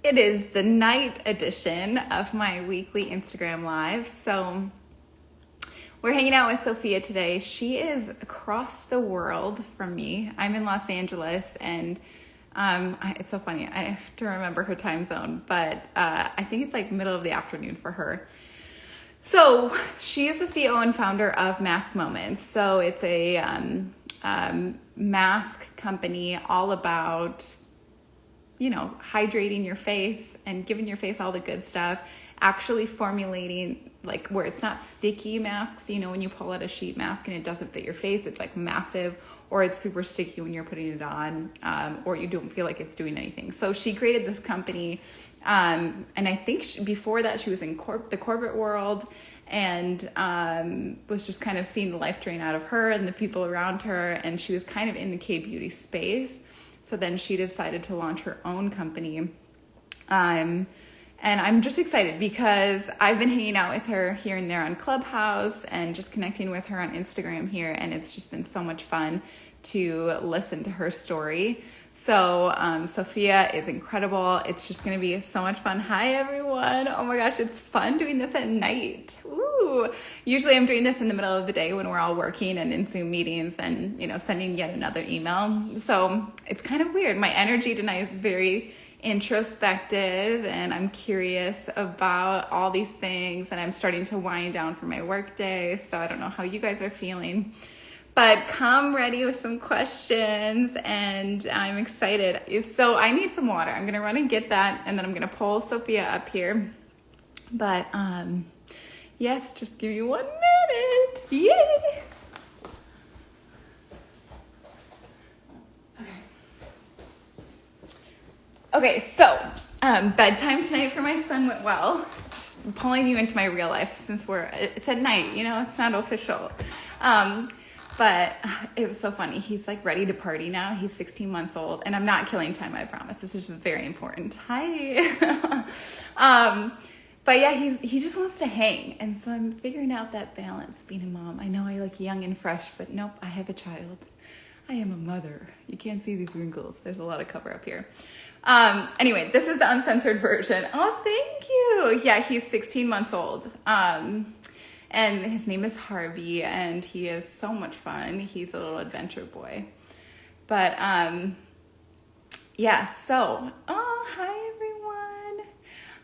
It is the night edition of my weekly Instagram Live. So we're hanging out with Sophia today. She is across the world from me. I'm in Los Angeles, and it's so funny. I have to remember her time zone, but I think it's like middle of the afternoon for her. So she is the CEO and founder of Mask Moments. So it's a mask company all about, you know, hydrating your face and giving your face all the good stuff, actually formulating like where it's not sticky masks, you know, when you pull out a sheet mask and it doesn't fit your face, it's like massive, or it's super sticky when you're putting it on, or you don't feel like it's doing anything. So she created this company, and I think before that she was in the corporate world, and was just kind of seeing the life drain out of her and the people around her, and she was kind of in the K-beauty space. So then she decided to launch her own company. And I'm just excited because I've been hanging out with her here and there on Clubhouse and just connecting with her on Instagram here. And it's just been so much fun to listen to her story. So Sophia is incredible. It's just going to be so much fun. Hi, everyone. Oh my gosh, it's fun doing this at night. Ooh. Usually I'm doing this in the middle of the day when we're all working and in Zoom meetings and, you know, sending yet another email. So it's kind of weird. My energy tonight is very introspective, and I'm curious about all these things, and I'm starting to wind down for my work day. So I don't know how you guys are feeling. But come ready with some questions, and I'm excited. So I need some water. I'm going to run and get that, and then I'm going to pull Sophia up here. But yes, just give me 1 minute. Yay! Okay, so bedtime tonight for my son went well. Just pulling you into my real life since it's at night, you know, it's not official. But it was so funny. He's like ready to party now. He's 16 months old, and I'm not killing time, I promise. This is just very important. Hi. But yeah, he just wants to hang. And so I'm figuring out that balance being a mom. I know I look young and fresh, but nope, I have a child. I am a mother. You can't see these wrinkles. There's a lot of cover up here. Anyway, this is the uncensored version. Oh, thank you. Yeah, he's 16 months old. And his name is Harvey, and he is so much fun. He's a little adventure boy. But, yeah, so, oh, hi, everyone.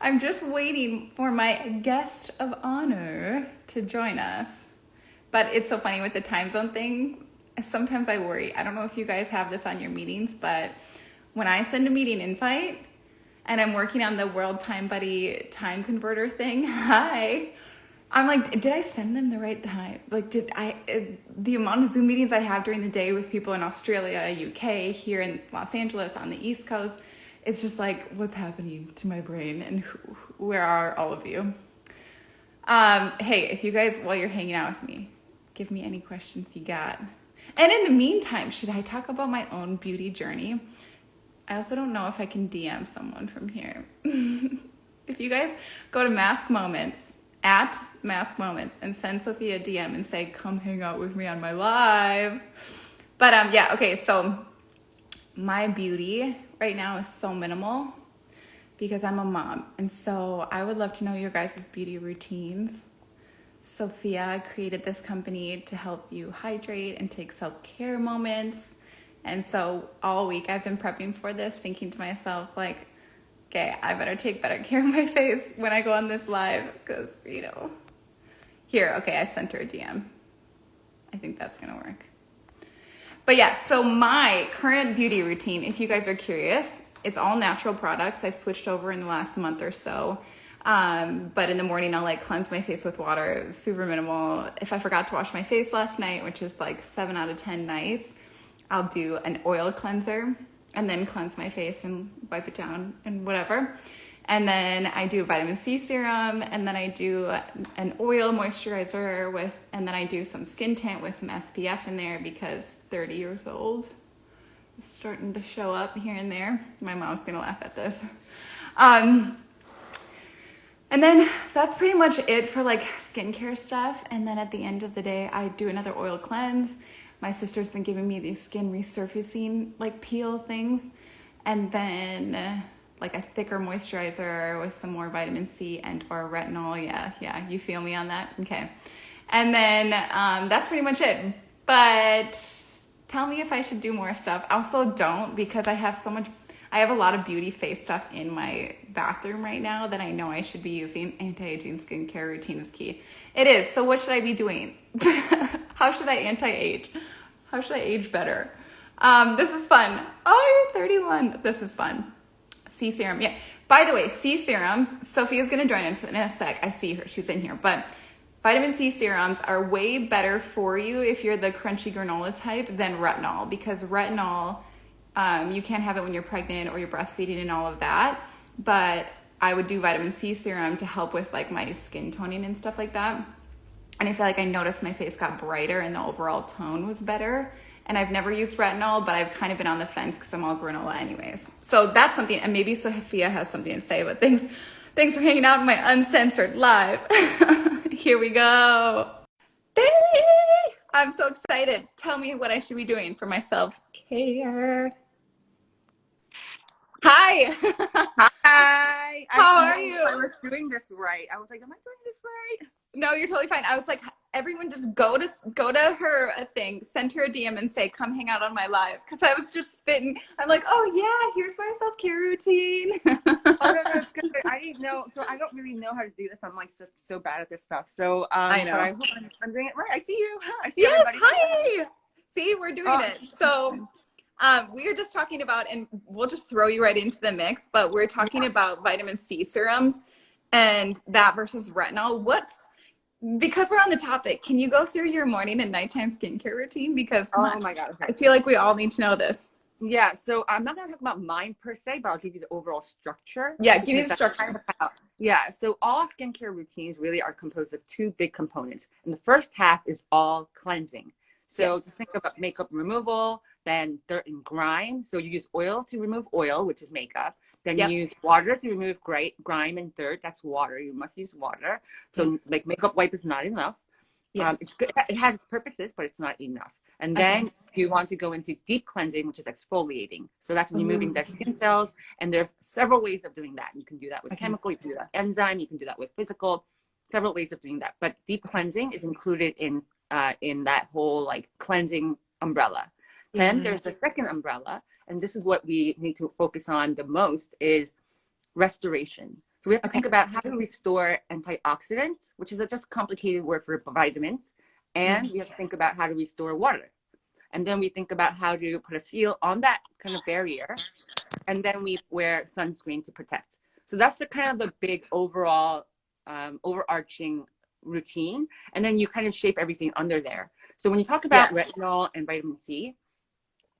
I'm just waiting for my guest of honor to join us. But it's so funny with the time zone thing. Sometimes I worry. I don't know if you guys have this on your meetings, but when I send a meeting invite and I'm working on the World Time Buddy time converter thing, I'm like, did I send them the right time? Like, the amount of Zoom meetings I have during the day with people in Australia, UK, here in Los Angeles, on the East Coast, it's just like, what's happening to my brain, and where are all of you? Hey, if you guys, while you're hanging out with me, give me any questions you got. And in the meantime, should I talk about my own beauty journey? I also don't know if I can DM someone from here. If you guys go to Mask Moments, at Mask Moments, and send Sophia a DM and say, come hang out with me on my live. But yeah, okay, so my beauty right now is so minimal because I'm a mom. And so I would love to know your guys' beauty routines. Sophia created this company to help you hydrate and take self-care moments. And so all week I've been prepping for this, thinking to myself, like, okay, I better take better care of my face when I go on this live because, you know. Here, okay, I sent her a DM. I think that's going to work. But yeah, so my current beauty routine, if you guys are curious, it's all natural products. I've switched over in the last month or so. But in the morning, I'll like cleanse my face with water, super minimal. If I forgot to wash my face last night, which is like 7 out of 10 nights, I'll do an oil cleanser and then cleanse my face and wipe it down and whatever. And then I do a vitamin C serum, and then I do an oil moisturizer and then I do some skin tint with some SPF in there because 30 years old is starting to show up here and there. My mom's gonna laugh at this. And then that's pretty much it for like skincare stuff. And then at the end of the day, I do another oil cleanse. My sister's been giving me these skin resurfacing like peel things. And then like a thicker moisturizer with some more vitamin C and or retinol. Yeah, you feel me on that? Okay. And then that's pretty much it. But tell me if I should do more stuff. Also don't, because I have a lot of beauty face stuff in my bathroom right now that I know I should be using. Anti-aging skincare routine is key. It is. So what should I be doing? How should I anti-age? How should I age better? This is fun. Oh, you're 31. This is fun. C serum. Yeah. By the way, C serums, Sophia's going to join us in a sec. I see her. She's in here. But vitamin C serums are way better for you if you're the crunchy granola type than retinol, because retinol, you can't have it when you're pregnant or you're breastfeeding and all of that. But I would do vitamin C serum to help with like my skin toning and stuff like that. And I feel like I noticed my face got brighter and the overall tone was better. And I've never used retinol, but I've kind of been on the fence because I'm all granola anyways. So that's something, and maybe Sophia has something to say, but thanks for hanging out in my uncensored live. Here we go. I'm so excited. Tell me what I should be doing for my self-care. Hi. Hi. How are you? I was doing this right. I was like, am I doing this right? No, you're totally fine. I was like, everyone just go to her thing, send her a DM and say, come hang out on my live. Because I was just spitting. I'm like, oh yeah, here's my self-care routine. Oh no, it's good. I didn't know. So I don't really know how to do this. I'm like so bad at this stuff. So I know. But I hope I'm doing it right. I see you. I see yes, everybody. Hi. See, we're doing it. So we are just talking about, and we'll just throw you right into the mix, but we're talking about vitamin C serums and that versus retinol. Because we're on the topic, can you go through your morning and nighttime skincare routine? Because oh my God, okay. I feel like we all need to know this. Yeah, so I'm not going to talk about mine per se, but I'll give you the overall structure. Yeah, give me the structure. Yeah, so all skincare routines really are composed of two big components. And the first half is all cleansing. So just think about makeup removal, then dirt and grime. So you use oil to remove oil, which is makeup. Then you use water to remove grime and dirt. That's water. You must use water. So like makeup wipe is not enough. It's good. It has purposes, but it's not enough. And then you want to go into deep cleansing, which is exfoliating. So that's removing dead skin cells. And there's several ways of doing that. You can do that with chemical, you can do that with enzyme, you can do that with physical, several ways of doing that. But deep cleansing is included in that whole like cleansing umbrella. Then there's the second umbrella, and this is what we need to focus on the most, is restoration. So we have to think about how to restore antioxidants, which is a just complicated word for vitamins. And we have to think about how to restore water. And then we think about how to put a seal on that kind of barrier. And then we wear sunscreen to protect. So that's the kind of the big overall overarching routine. And then you kind of shape everything under there. So when you talk about retinol and vitamin C,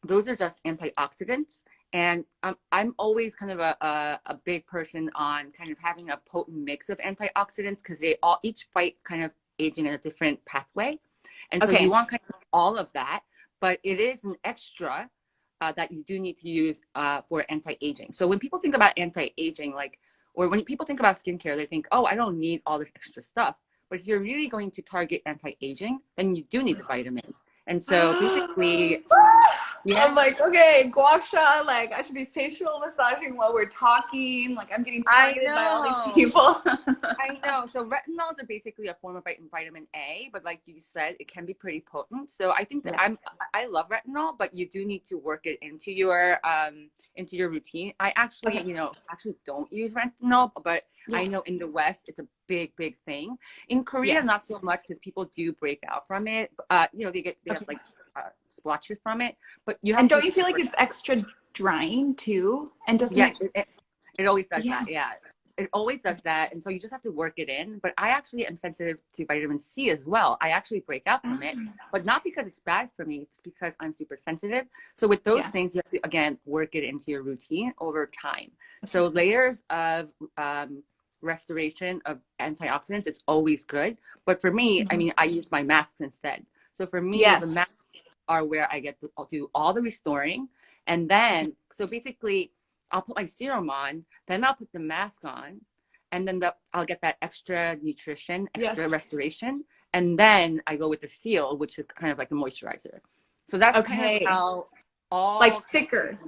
those are just antioxidants. And I'm always kind of a big person on kind of having a potent mix of antioxidants, because they each fight kind of aging in a different pathway. And so you want kind of all of that, but it is an extra that you do need to use for anti-aging. So when people think about anti-aging, or when people think about skincare, they think, oh, I don't need all this extra stuff. But if you're really going to target anti-aging, then you do need the vitamins. And so basically, I'm like, okay, gua sha, like I should be facial massaging while we're talking. Like I'm getting targeted by all these people. I know. So retinols are basically a form of vitamin A, but like you said, it can be pretty potent. So I think that I love retinol, but you do need to work it into your routine. I actually, don't use retinol, but I know in the West it's a big thing. In Korea, not so much, because people do break out from it. They have like splotches from it, but you have. And don't you feel like it's extra drying too? And doesn't it always does that? Yeah, it always does that. And so you just have to work it in. But I actually am sensitive to vitamin C as well. I actually break out from it, but not because it's bad for me. It's because I'm super sensitive. So with those things, you have to again work it into your routine over time. So layers of restoration of antioxidants, it's always good. But for me, I mean, I use my masks instead. So for me, the masks are where I'll do all the restoring. And then, so basically, I'll put my serum on, then I'll put the mask on, and then I'll get that extra nutrition, extra restoration. And then I go with the seal, which is kind of like a moisturizer. So that's kind of how all... Like thicker.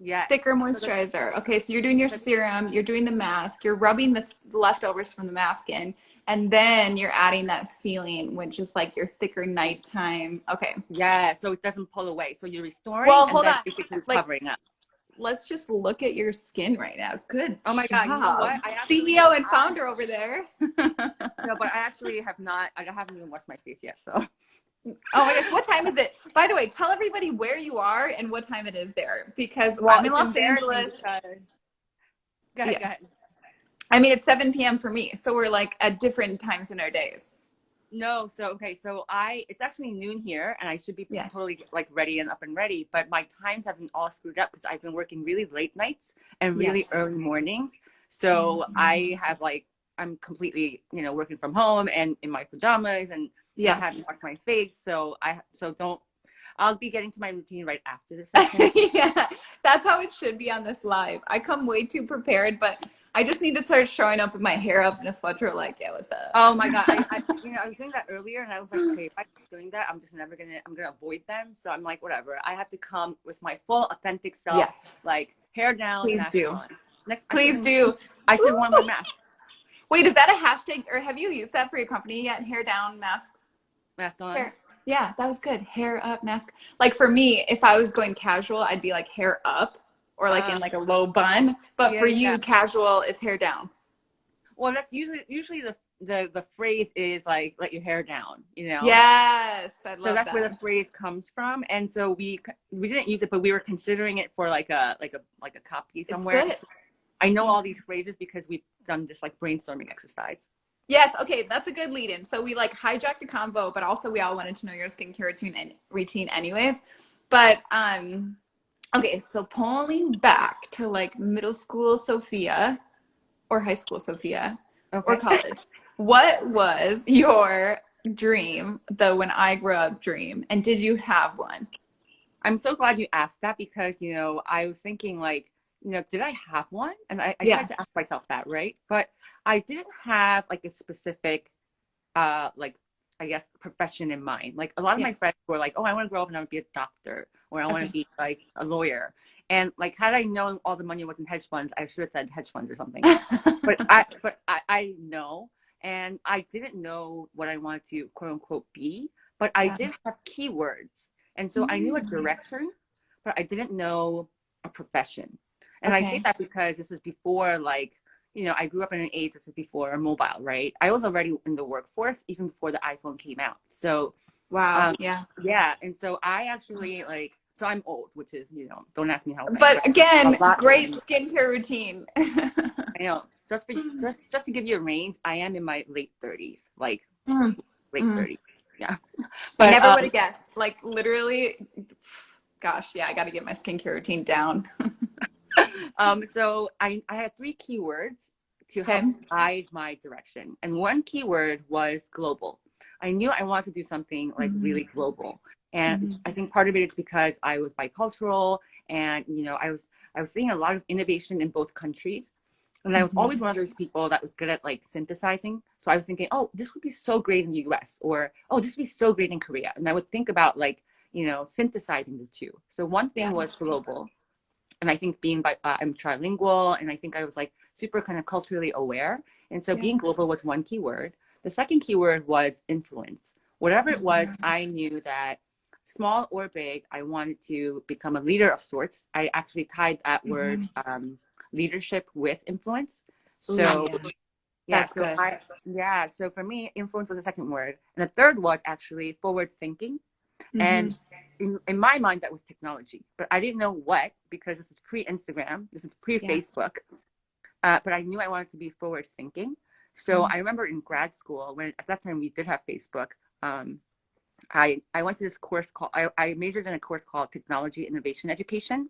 Yes. Thicker So the, moisturizer. Okay, so you're doing your the serum, you're doing the mask, you're rubbing the leftovers from the mask in, and then you're adding that sealing, which is like your thicker nighttime. Okay. yeah, so it doesn't pull away. So you're restoring Well, and hold then on. basically Like, covering up. let's just look at your skin right now. Good Oh my God, you know job. what? I actually, CEO and founder over there. no, but I actually have not, I haven't even washed my face yet. So, Oh my gosh, what time is it? By the way, tell everybody where you are and what time it is there because well, I'm in it's Los embarrassing Angeles. because, go ahead, Yeah. go ahead. I mean, it's 7 p.m. for me. So we're like at different times in our days. No, so okay, so it's actually noon here, and I should be Yeah. totally like ready and up and ready, but my times have been all screwed up because I've been working really late nights and really Yes. early mornings. So I have like I'm completely, working from home and in my pajamas, and Yes. haven't washed my face. So don't. I'll be getting to my routine right after the session. Yeah, that's how it should be on this live. I come way too prepared, but I just need to start showing up with my hair up in a sweater, like, yeah, what's up? Oh my God. I was doing that earlier and I was like, okay, if I keep doing that, I'm gonna avoid them. So I'm like, whatever. I have to come with my full authentic self, Yes, like hair down, please mask do. on. Next, Please do. I should wear my mask, Wait, is that a hashtag or have you used that for your company yet? Hair down, mask, mask on. hair. Yeah, that was good. Hair up, mask. Like for me, if I was going casual, I'd be like hair up or like in Uh, like a low bun. But yeah, for yeah. you, casual is hair down. Well, that's usually the phrase is like, let your hair down, Yes, I So love that's where that. the phrase comes from. And so we didn't use it, but we were considering it for like a copy It's somewhere. good. I know all these phrases because we've done this like brainstorming exercise. Yes, okay, that's a good lead in. So we like hijacked the convo, but also we all wanted to know your skincare routine anyways. But okay, so pulling back to like middle school Sophia or high school Sophia or Okay. college, what was your dream, the when I grow up dream, and did you have one? I'm so glad you asked that because, I was thinking like, did I have one? And I Yeah. tried to ask myself that, right? But I didn't have like a specific, like, I guess, profession in mind. Like a lot of Yeah. my friends were like, oh, I want to grow up and I want to be a doctor or I want to Okay. be like a lawyer. And like, had I known all the money was in hedge funds, I should have said hedge funds or something. But I know, and I didn't know what I wanted to quote unquote be, but I Yeah. did have keywords. And so I knew a Mm. direction, but I didn't know a profession. And I say Okay. that because this is before like, I grew up in an age, this is before mobile, right? I was already in the workforce even before the iPhone came out. So Wow. Yeah. yeah. And so I actually like, so I'm old, which is, don't ask me how old I am, But but a again, lot older great than you. skincare routine. I know. Just to give you a range, I am in my late 30s, like Mm, late mm. 30s. Yeah. I But never would have guessed. Like literally, gosh, yeah, I got to get my skincare routine down. so I had three keywords to Okay. help guide my direction. And one keyword was global. I knew I wanted to do something like really global. And Mm-hmm. I think part of it is because I was bicultural and, I was seeing a lot of innovation in both countries. And I was Mm-hmm. always one of those people that was good at like synthesizing. So I was thinking, oh, this would be so great in the US, or, oh, this would be so great in Korea. And I would think about like, synthesizing the two. So one thing Yeah. was global. And I think I'm trilingual, and I think I was like super kind of culturally aware. And so Yeah. being global was one keyword. The second keyword was influence. Whatever it was, I knew that small or big, I wanted to become a leader of sorts. I actually tied that word leadership with influence. Ooh, So yeah. yeah, That's so good. so for me, influence was the second word. And the third was actually forward thinking. Mm-hmm. And in my mind, that was technology, but I didn't know what because this is pre-Instagram, this is Yeah. pre-Facebook. But I knew I wanted to be forward thinking. So I remember in grad school, when at that time we did have Facebook, I went to this course called, I majored in a course called Technology Innovation Education,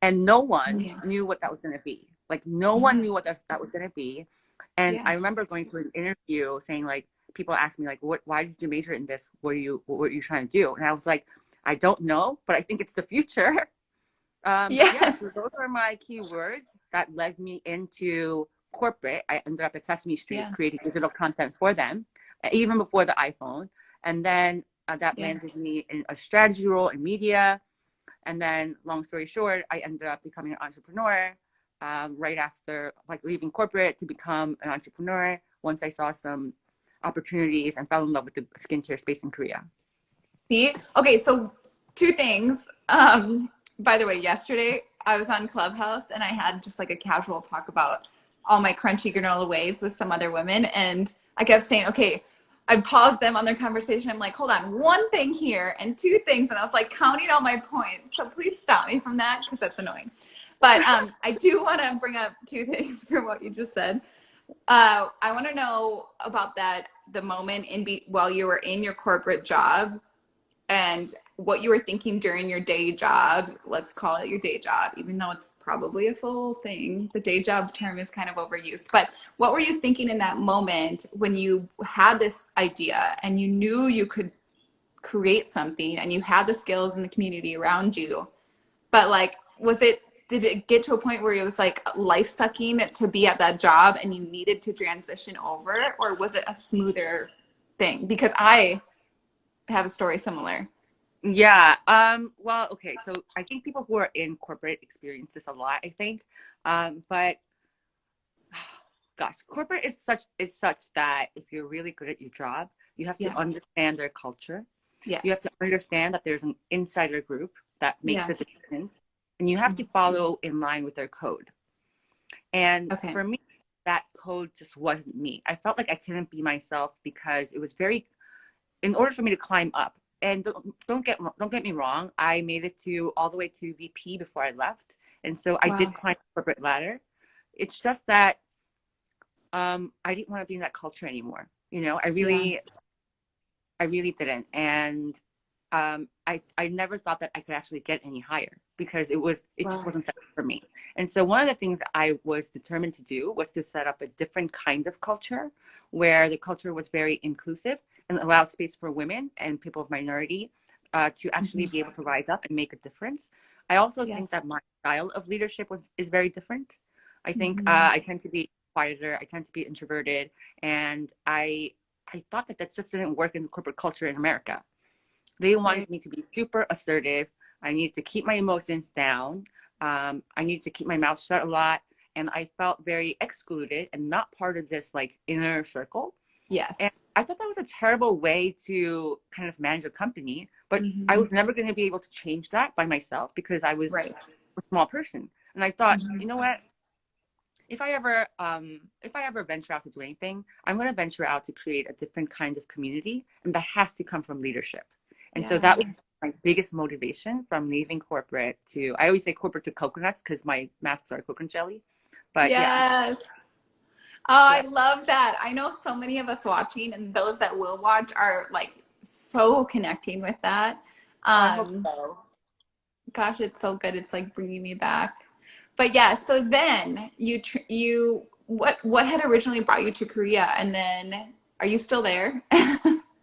and no one Yes. knew what that was going to be. Like no one Yeah. knew what that was going to be. And Yeah. I remember going to an interview saying like, people asked me like, why did you major in this? What were you trying to do? And I was like, I don't know, but I think it's the future. Yeah, Yes. so those are my keywords that led me into corporate. I ended up at Sesame Street Yeah. creating digital content for them, even before the iPhone. And then that Yeah. landed me in a strategy role in media. And then, long story short, I ended up becoming an entrepreneur right after like leaving corporate to become an entrepreneur once I saw some opportunities and fell in love with the skincare space in Korea. See? Okay, so two things. By the way, yesterday I was on Clubhouse and I had just like a casual talk about all my crunchy granola waves with some other women. And I kept saying, okay, I paused them on their conversation. I'm like, hold on, one thing here and two things. And I was like counting all my points. So please stop me from that because that's annoying. But I do want to bring up two things from what you just said. I want to know about that, the moment while you were in your corporate job and what you were thinking during your day job. Let's call it your day job, even though it's probably a full thing. The day job term is kind of overused. But what were you thinking in that moment when you had this idea and you knew you could create something and you had the skills and the community around you? But like, did it get to a point where it was like life sucking to be at that job and you needed to transition over, or was it a smoother thing? Because I have a story similar. Yeah. Well, okay. So I think people who are in corporate experience this a lot, I think. But gosh, corporate is such that if you're really good at your job, you have to Yeah. understand their culture. You have Yes. to understand that there's an insider group that makes Yeah. a difference, and you have to follow in line with their code. And Okay. for me, that code just wasn't me. I felt like I couldn't be myself because it was very, in order for me to climb up. And don't get me wrong, I made it to all the way to VP before I left, and so I did Wow. climb the corporate ladder. It's just that I didn't want to be in that culture anymore. You know, Yeah. I really didn't, and I never thought that I could actually get any higher because it just Wow. wasn't set up for me. And so one of the things that I was determined to do was to set up a different kind of culture where the culture was very inclusive and allowed space for women and people of minority to actually Hmm. be able to rise up and make a difference. I also think Yes. that my style of leadership is very different. I think Hmm. I tend to be quieter. I tend to be introverted, and I thought that that just didn't work in the corporate culture in America. They Right. wanted me to be super assertive. I needed to keep my emotions down. I needed to keep my mouth shut a lot. And I felt very excluded and not part of this like inner circle. And Yes. I thought that was a terrible way to kind of manage a company. But I Hmm. was never going to be able to change that by myself because I was Right. a small person. And I thought, you Hmm. know what? If I ever venture out to do anything, I'm going to venture out to create a different kind of community, and that has to come from leadership. And so that Yeah. was my biggest motivation from leaving corporate to, I always say corporate to coconuts because my masks are coconut jelly. But yeah, Yes. Oh, I yeah. love that. I know so many of us watching and those that will watch are like so connecting with that. Oh, I hope Um, so. Gosh, it's so good. It's like bringing me back. But yeah, so then what had originally brought you to Korea, and then are you still there?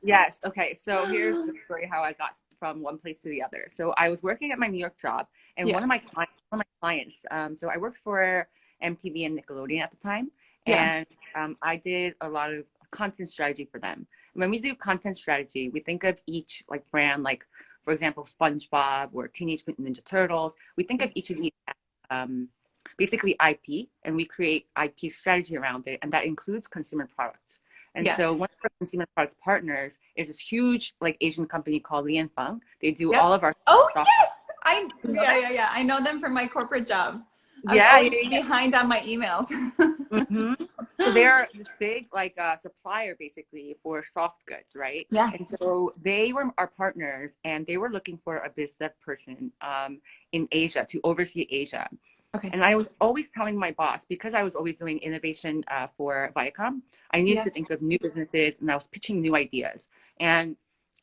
Yes. Okay. So here's the story how I got from one place to the other. So I was working at my New York job, and Yeah. one of my clients. So I worked for MTV and Nickelodeon at the time, Yeah. and I did a lot of content strategy for them. When we do content strategy, we think of each like brand, like for example, SpongeBob or Teenage Mutant Ninja Turtles. We think of each of these as basically IP, and we create IP strategy around it, and that includes consumer products. And so Yes. one of our consumer products partners is this huge like Asian company called Li and Feng. They do Yep. all of our Oh stuff. yes. You know that? I know them from my corporate job. I was Yeah, always yeah, behind on my emails. yeah. So they're this big like supplier basically for soft goods, right? Yeah. And so they were our partners, and they were looking for a biz dev person in Asia to oversee Asia. Okay. And I was always telling my boss, because I was always doing innovation for Viacom, I needed Yeah. to think of new businesses and I was pitching new ideas. And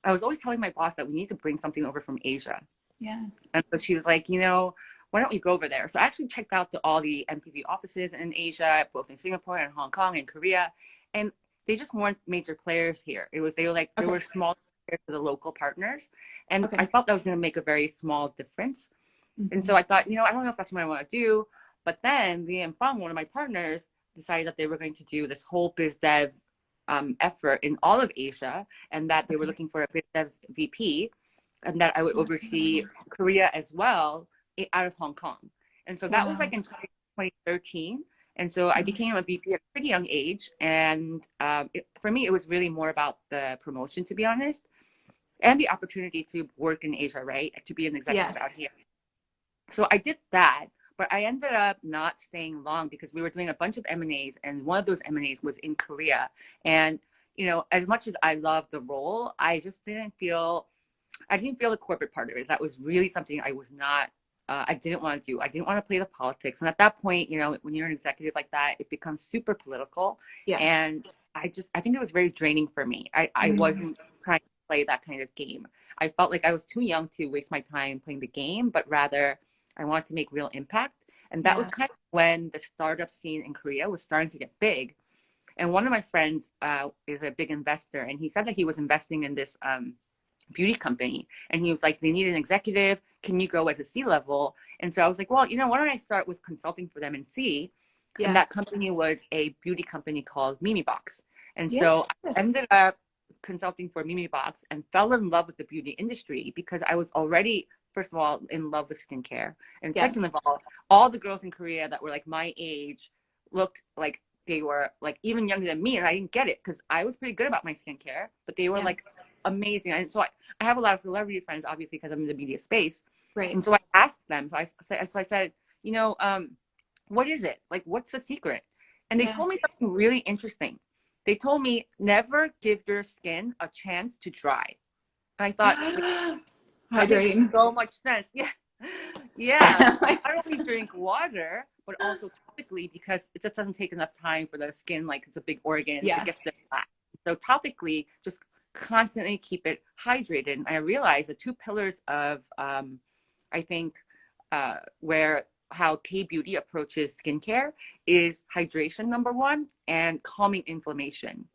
I was always telling my boss that we need to bring something over from Asia. Yeah. And so she was like, you know, why don't we go over there? So I actually checked out all the MTV offices in Asia, both in Singapore and Hong Kong and Korea. And they just weren't major players here. They Okay. were small compared to the local partners. And I Okay. felt that was going to make a very small difference. And Hmm. so I thought, you know, I don't know if that's what I want to do. But then Li and Fang, one of my partners, decided that they were going to do this whole biz dev effort in all of Asia, and that they were Okay. looking for a biz dev VP. and that I would oversee Korea as well out of Hong Kong. And so that was Wow. like in 2013. And so I became a VP at a pretty young age. And for me, it was really more about the promotion, to be honest, and the opportunity to work in Asia, right? To be an executive out Yes. here. So I did that, but I ended up not staying long because we were doing a bunch of M&As, and one of those M&As was in Korea. And, you know, as much as I loved the role, I didn't feel the corporate part of it. That was really something I was not, I didn't want to do. I didn't want to play the politics. And at that point, you know, when you're an executive like that, it becomes super political. Yes. And I think it was very draining for me. I wasn't trying to play that kind of game. I felt like I was too young to waste my time playing the game, but rather I wanted to make real impact. And that was kind of when the startup scene in Korea was starting to get big. And one of my friends is a big investor, and he said that he was investing in this beauty company, and he was like, they need an executive, can you go as a C-level? And so I was like, well, you know, why don't I start with consulting for them and see? And that company was a beauty company called Mimi Box. And so I ended up consulting for Mimi Box and fell in love with the beauty industry because I was already, first of all, in love with skincare, and second of all the girls in Korea that were like my age looked like they were like even younger than me, and I didn't get it because I was pretty good about my skincare, but they were like amazing. And so I have a lot of celebrity friends, obviously, because I'm in the media space. Right. And so I asked them, so I said, you know, what is it? Like, what's the secret? And they told me something really interesting. They told me, never give your skin a chance to dry. And I thought, that makes so much sense. Yeah. Yeah. Not only drink water, but also topically, because it just doesn't take enough time for the skin, like it's a big organ, it gets there flat. So topically, just constantly keep it hydrated. And I realized the two pillars of I think how K-beauty approaches skincare is hydration, number one, and calming inflammation.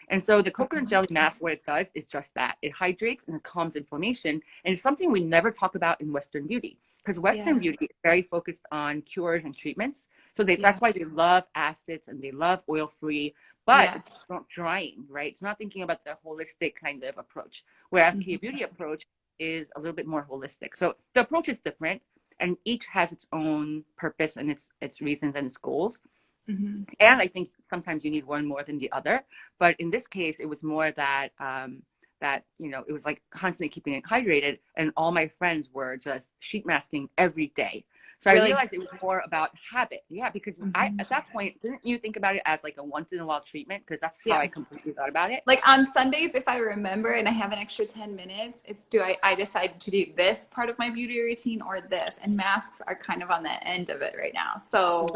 And so the coconut jelly mask, what it does is just that. It hydrates and it calms inflammation. And it's something we never talk about in Western beauty, because Western beauty is very focused on cures and treatments. So that's why they love acids and they love oil-free, but it's not drying, right? It's not thinking about the holistic kind of approach. Whereas K-beauty approach is a little bit more holistic. So the approach is different, and each has its own purpose and its reasons and its goals. And I think sometimes you need one more than the other. But in this case, it was more that you know, it was like constantly keeping it hydrated, and all my friends were just sheet masking every day. So I realized it was more about habit. Yeah, because at that point, didn't you think about it as like a once in a while treatment? Because that's how I completely thought about it. Like on Sundays, if I remember and I have an extra 10 minutes, it's I decide to do this part of my beauty routine or this, and masks are kind of on the end of it right now. So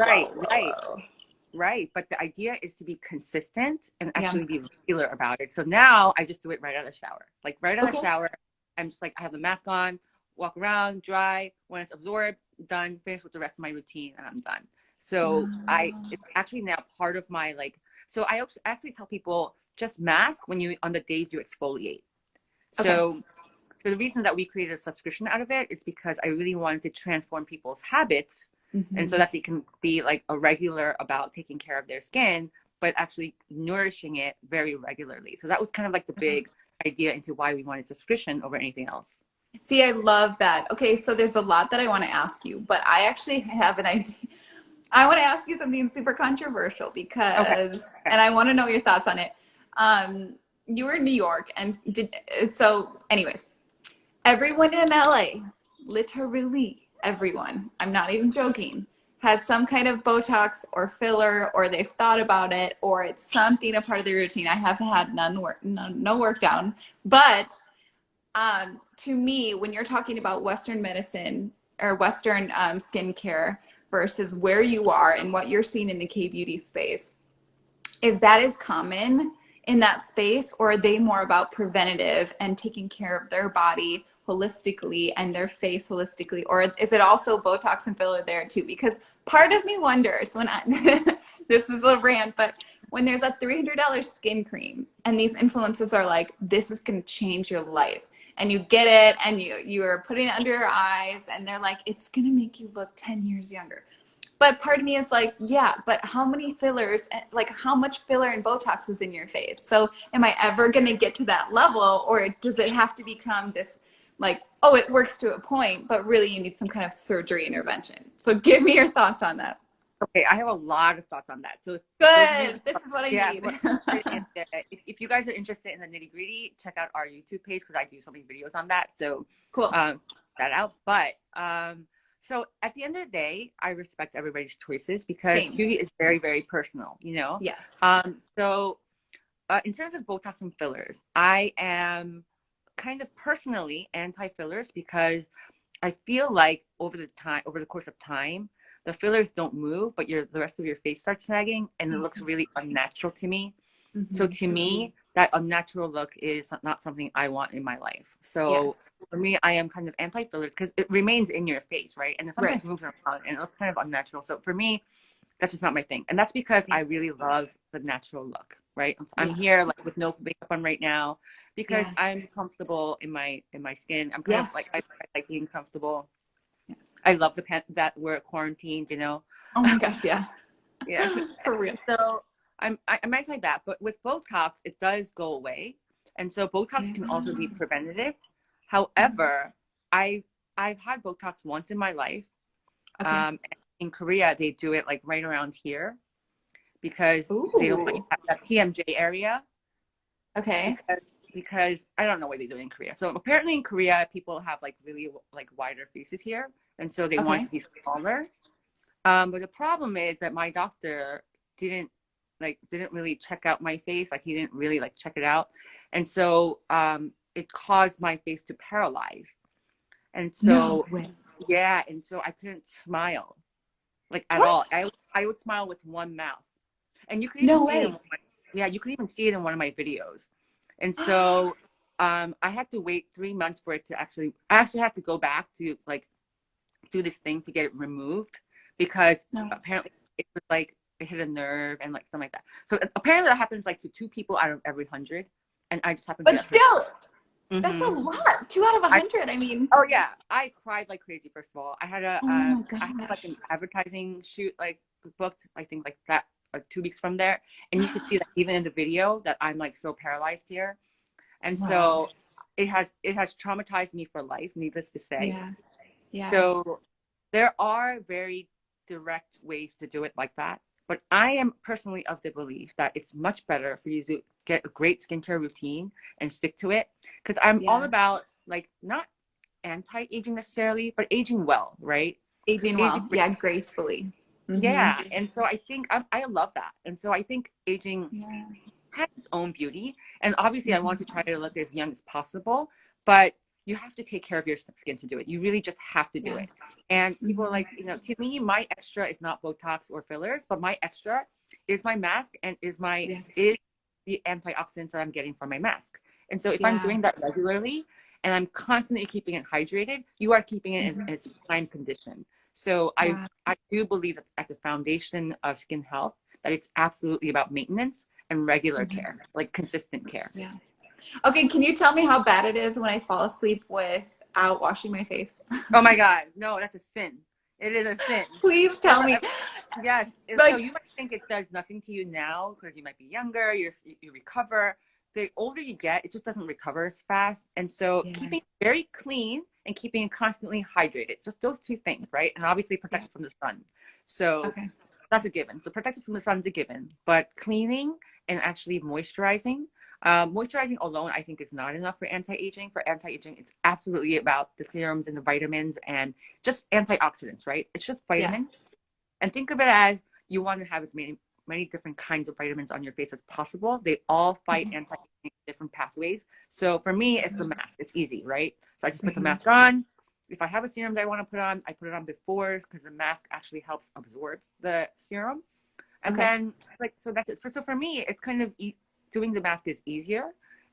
Right. But the idea is to be consistent and actually be regular about it. So now I just do it right out of the shower. Like right out of the shower, I'm just like, I have the mask on, walk around, dry. When it's absorbed, done, finish with the rest of my routine, and I'm done. So it's actually now part of my so I actually tell people just mask on the days you exfoliate. So the reason that we created a subscription out of it is because I really wanted to transform people's habits. And so that they can be like a regular about taking care of their skin, but actually nourishing it very regularly. So that was kind of like the big idea into why we wanted subscription over anything else. See, I love that. Okay, so there's a lot that I want to ask you, but I actually have an idea. I want to ask you something super controversial because, and I want to know your thoughts on it. You were in New York, and anyways, everyone in LA, literally everyone, I'm not even joking, has some kind of Botox or filler, or they've thought about it, or it's something a part of their routine. I have had no work down, but to me, when you're talking about Western medicine or Western skincare versus where you are and what you're seeing in the K-beauty space, is that as common in that space, or are they more about preventative and taking care of their body holistically and their face holistically, or is it also Botox and filler there too? Because part of me wonders when this is a rant, but when there's a $300 skin cream and these influencers are like, this is going to change your life, and you get it and you are putting it under your eyes and they're like, it's going to make you look 10 years younger. But part of me is like, yeah, but how many fillers, like how much filler and Botox is in your face? So am I ever going to get to that level, or does it have to become this like, oh, it works to a point, but really you need some kind of surgery intervention. So give me your thoughts on that. Okay, I have a lot of thoughts on that. So those of you, Good. This is what I yeah, need. who are interested if you guys are interested in the nitty gritty, check out our YouTube page because I do so many videos on that. So Cool. That out. But so at the end of the day, I respect everybody's choices because Same. beauty is very, very personal, you know? Yes. So in terms of Botox and fillers, I am kind of personally anti-fillers because I feel like over the course of time, the fillers don't move, but the rest of your face starts sagging, and it looks really unnatural to me. So to me, that unnatural look is not something I want in my life. So for me, I am kind of anti-filler because it remains in your face, right? And it sometimes moves around, and it looks kind of unnatural. So for me, that's just not my thing. And that's because I really love the natural look, right? I'm here like with no makeup on right now because I'm comfortable in my skin. I'm kind of like I like being comfortable. Yes. I love the pants that we're quarantined, you know. Oh my gosh, yeah. Yeah. For real. So I'm anti that, but with Botox, it does go away. And so Botox can also be preventative. However, I've had Botox once in my life. Okay. In Korea, they do it like right around here because they don't like that TMJ area. Okay. Because I don't know why they do it in Korea. So apparently in Korea, people have like really like wider faces here, and so they want it to be smaller. But the problem is that my doctor didn't really check out my face. Like he didn't really like check it out, and so it caused my face to paralyze. And so and so I couldn't smile like at all. I would smile with one mouth, and you could even see it in you could even see it in one of my videos. And so I had to wait 3 months for it to I actually had to go back to like do this thing to get it removed because apparently it was like it hit a nerve and like something like that. So apparently that happens like to 2 people out of every 100, and I just happened to. But still, that's a lot. 2 out of 100. I mean. Oh yeah, I cried like crazy. First of all, I had I had like an advertising shoot like booked. I think like that like 2 weeks from there, and you could see that even in the video that I'm like so paralyzed here, and so it has traumatized me for life. Needless to say. Yeah. So there are very direct ways to do it like that. But I am personally of the belief that it's much better for you to get a great skincare routine and stick to it. Because I'm all about like not anti-aging necessarily, but aging well, right? Aging well. Yeah, gracefully. Yeah. And so I think I love that. And so I think aging has its own beauty. And obviously I want to try to look as young as possible, but you have to take care of your skin to do it. You really just have to do it. And people are like, you know, to me, my extra is not Botox or fillers, but my extra is my mask and is the antioxidants that I'm getting from my mask. And so if I'm doing that regularly and I'm constantly keeping it hydrated, you are keeping it in its prime condition. So I do believe that at the foundation of skin health, that it's absolutely about maintenance and regular care, like consistent care. Yeah. Okay, can you tell me how bad it is when I fall asleep without washing my face? Oh my God, no, that's a sin. It is a sin. Please tell me. Yes. Like, so you might think it does nothing to you now because you might be younger, you recover. The older you get, it just doesn't recover as fast. And so keeping it very clean and keeping it constantly hydrated, just those 2 things, right? And obviously protected from the sun. So that's a given. So protected from the sun is a given, but cleaning and actually moisturizing. Moisturizing alone, I think, is not enough for anti-aging. For anti-aging, it's absolutely about the serums and the vitamins and just antioxidants, right? It's just vitamins. And think of it as you want to have as many different kinds of vitamins on your face as possible. They all fight anti-aging different pathways. So for me, it's the mask. It's easy, right? So I just put the mask on. If I have a serum that I want to put on, I put it on before because the mask actually helps absorb the serum. And then, like, so that's it. So for me, it's kind of doing the mask is easier.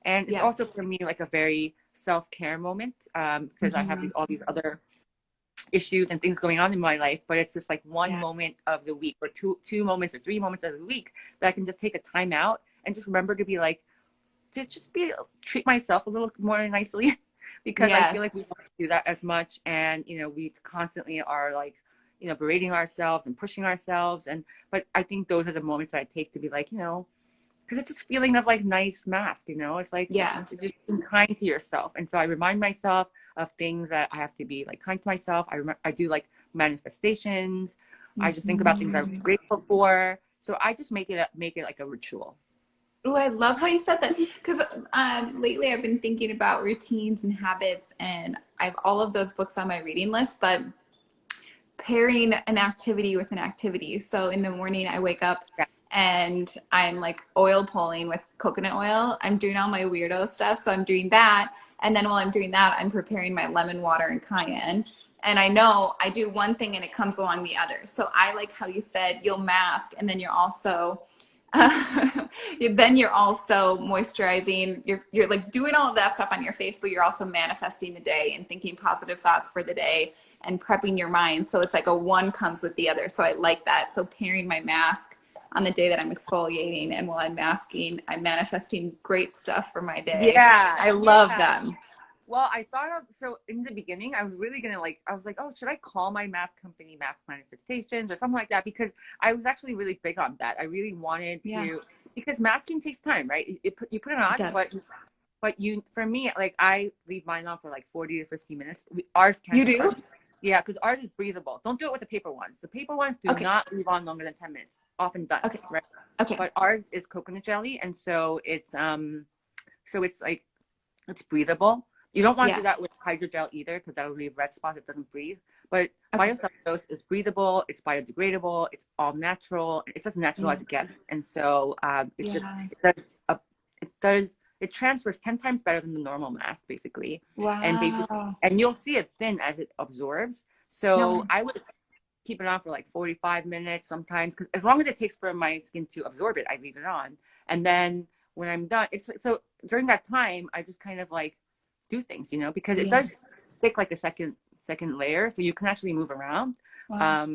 And it's also for me like a very self-care moment because I have all these other issues and things going on in my life, but it's just like one moment of the week or two moments or 3 moments of the week that I can just take a time out and just remember to be like, to just treat myself a little more nicely because I feel like we don't do that as much. And, you know, we constantly are like, you know, berating ourselves and pushing ourselves. But I think those are the moments that I take to be like, you know, because it's this feeling of like nice mask, you know, it's like just being kind to yourself. And so I remind myself of things that I have to be like kind to myself. I do like manifestations. I just think about things I'm grateful for. So I just make it like a ritual. Oh, I love how you said that because lately I've been thinking about routines and habits, and I have all of those books on my reading list, but pairing an activity with an activity. So in the morning, I wake up Yeah. and I'm like oil pulling with coconut oil. I'm doing all my weirdo stuff. So I'm doing that. And then while I'm doing that, I'm preparing my lemon water and cayenne. And I know I do one thing and it comes along the other. So I like how you said you'll mask and then you're also then you're also moisturizing. You're like doing all of that stuff on your face, but you're also manifesting the day and thinking positive thoughts for the day and prepping your mind. So it's like a one comes with the other. So I like that. So pairing my mask on the day that I'm exfoliating, and while I'm masking, I'm manifesting great stuff for my day. Yeah. I love them. Well, I thought of, so in the beginning, I was really going to like, I was like, oh, should I call my mask company Mask Manifestations or something like that? Because I was actually really big on that. I really wanted to, because masking takes time, right? You put it on, but you, for me, like I leave mine on for like 40 to 50 minutes. Ours can. You do? Yeah, because ours is breathable. Don't do it with the paper ones. The paper ones do not leave on longer than 10 minutes. Often done. Okay. Right. Okay. But ours is coconut jelly, and so it's like it's breathable. You don't want to do that with hydrogel either, because that will leave red spots. It doesn't breathe. But biocellulose is breathable. It's biodegradable. It's all natural. It's as natural as it gets. And so it transfers 10 times better than the normal mask, basically. Wow. And you'll see it thin as it absorbs. So I would keep it on for like 45 minutes sometimes, because as long as it takes for my skin to absorb it, I leave it on. And then when I'm done, so during that time, I just kind of like do things, because it does stick like a second layer, so you can actually move around. Wow.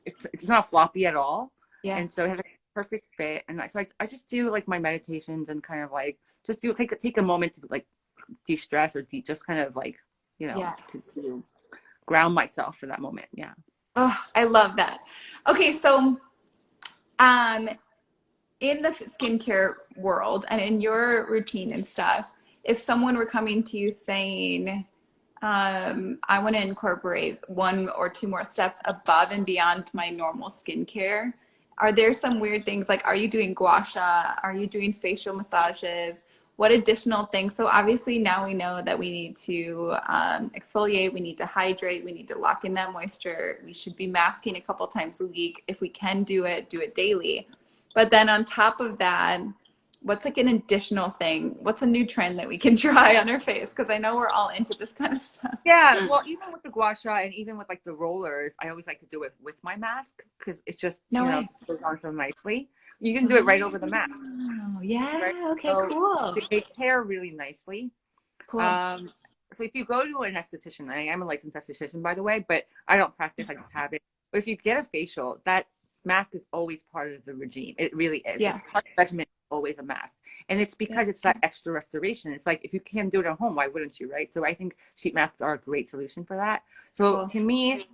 It's not floppy at all. Yeah. And so it has a perfect fit. And so I just do like my meditations and kind of like just take a moment to like de-stress or just kind of like, to ground myself for that moment. Yeah. Oh, I love that. Okay. So, in the skincare world and in your routine and stuff, if someone were coming to you saying, I want to incorporate 1 or 2 more steps above and beyond my normal skincare, are there some weird things? Like, are you doing gua sha? Are you doing facial massages? What additional things? So obviously now we know that we need to exfoliate, we need to hydrate, we need to lock in that moisture. We should be masking a couple times a week. If we can do it daily. But then on top of that, what's like an additional thing? What's a new trend that we can try on our face? Because I know we're all into this kind of stuff. Yeah, well, even with the gua sha and even with like the rollers, I always like to do it with my mask, because it's just, goes on so nicely. You can do it right over the mask. Oh, yeah. Right? Okay, so cool. They pair really nicely. Cool. So if you go to an esthetician, I am a licensed esthetician, by the way, but I don't practice, I just have it. But if you get a facial, that mask is always part of the regime. It really is. Yeah. Part of the regimen is always a mask. And it's because it's that extra restoration. It's like, if you can do it at home, why wouldn't you, right? So I think sheet masks are a great solution for that. So to me,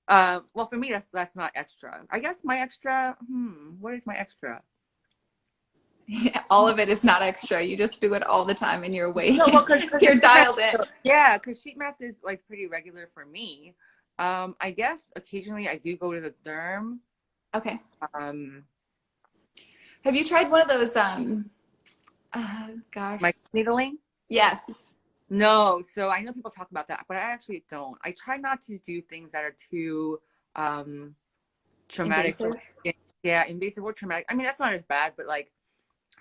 well, for me, that's not extra. I guess my extra, what is my extra? Yeah, all of it is not extra. You just do it all the time and you're waiting. No, well, you're dialed in. Yeah, because sheet mask is like pretty regular for me. I guess occasionally I do go to the derm. Okay. Have you tried one of those, Micro needling? Yes. No, so I know people talk about that, but I actually don't. I try not to do things that are too traumatic. Invasive? Yeah, invasive or traumatic. I mean, that's not as bad, but like